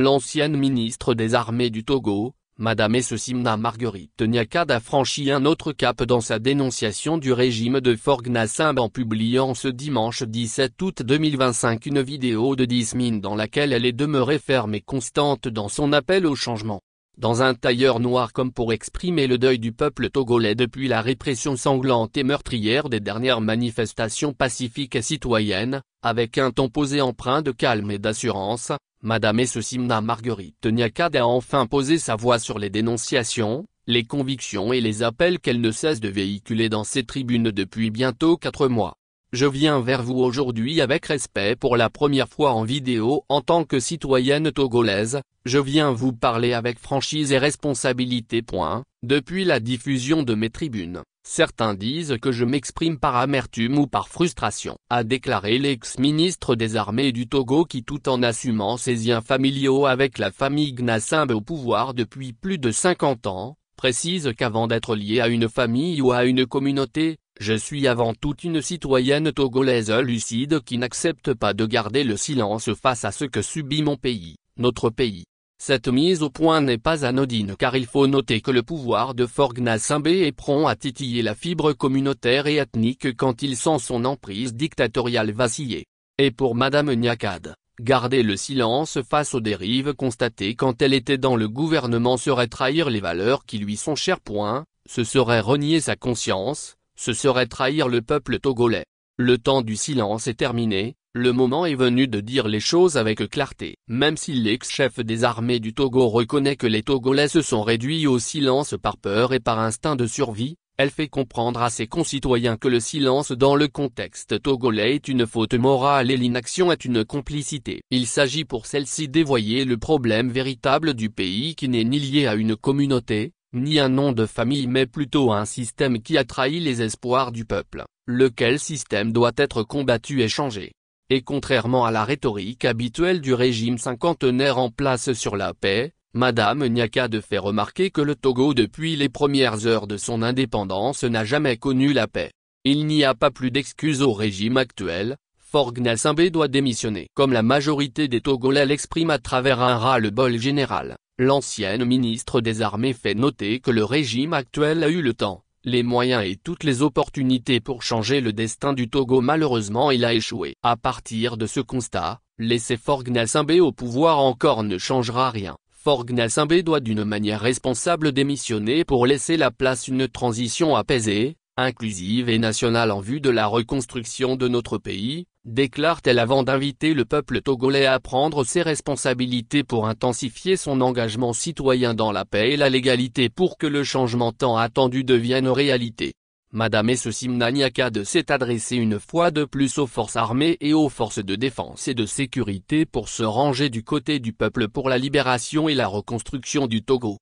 L'ancienne ministre des Armées du Togo, Madame Essimna Marguerite Nyakad a franchi un autre cap dans sa dénonciation du régime de Faure Gnassingbé en publiant ce dimanche 17 août 2025 une vidéo de 10 minutes dans laquelle elle est demeurée ferme et constante dans son appel au changement. Dans un tailleur noir comme pour exprimer le deuil du peuple togolais depuis la répression sanglante et meurtrière des dernières manifestations pacifiques et citoyennes, avec un ton posé empreint de calme et d'assurance, Madame Essimna Marguerite Nyakad a enfin posé sa voix sur les dénonciations, les convictions et les appels qu'elle ne cesse de véhiculer dans ses tribunes depuis bientôt 4 mois. Je viens vers vous aujourd'hui avec respect pour la première fois en vidéo en tant que citoyenne togolaise, je viens vous parler avec franchise et responsabilité. Depuis la diffusion de mes tribunes, certains disent que je m'exprime par amertume ou par frustration, a déclaré l'ex-ministre des Armées du Togo qui tout en assumant ses liens familiaux avec la famille Gnassingbé au pouvoir depuis plus de 50 ans, précise qu'avant d'être lié à une famille ou à une communauté, je suis avant tout une citoyenne togolaise lucide qui n'accepte pas de garder le silence face à ce que subit mon pays, notre pays. Cette mise au point n'est pas anodine car il faut noter que le pouvoir de Faure Gnassingbé est prompt à titiller la fibre communautaire et ethnique quand il sent son emprise dictatoriale vaciller. Et pour Madame Nyakad, garder le silence face aux dérives constatées quand elle était dans le gouvernement serait trahir les valeurs qui lui sont chères. Ce serait renier sa conscience, ce serait trahir le peuple togolais. Le temps du silence est terminé, le moment est venu de dire les choses avec clarté. Même si l'ex-chef des armées du Togo reconnaît que les Togolais se sont réduits au silence par peur et par instinct de survie, elle fait comprendre à ses concitoyens que le silence dans le contexte togolais est une faute morale et l'inaction est une complicité. Il s'agit pour celle-ci d'évoyer le problème véritable du pays qui n'est ni lié à une communauté, ni un nom de famille mais plutôt un système qui a trahi les espoirs du peuple, lequel système doit être combattu et changé. Et contrairement à la rhétorique habituelle du régime cinquantenaire en place sur la paix, Madame Nyakad fait remarquer que le Togo depuis les premières heures de son indépendance n'a jamais connu la paix. Il n'y a pas plus d'excuses au régime actuel, Faure Gnassingbé doit démissionner. Comme la majorité des Togolais l'expriment à travers un ras-le-bol général, l'ancienne ministre des Armées fait noter que le régime actuel a eu le temps, les moyens et toutes les opportunités pour changer le destin du Togo. Malheureusement il a échoué. À partir de ce constat, laisser Faure Gnassingbé au pouvoir encore ne changera rien. Faure Gnassingbé doit d'une manière responsable démissionner pour laisser la place à une transition apaisée, inclusive et nationale en vue de la reconstruction de notre pays, déclare-t-elle avant d'inviter le peuple togolais à prendre ses responsabilités pour intensifier son engagement citoyen dans la paix et la légalité pour que le changement tant attendu devienne réalité. Madame Essimna Nyakad s'est adressée une fois de plus aux forces armées et aux forces de défense et de sécurité pour se ranger du côté du peuple pour la libération et la reconstruction du Togo.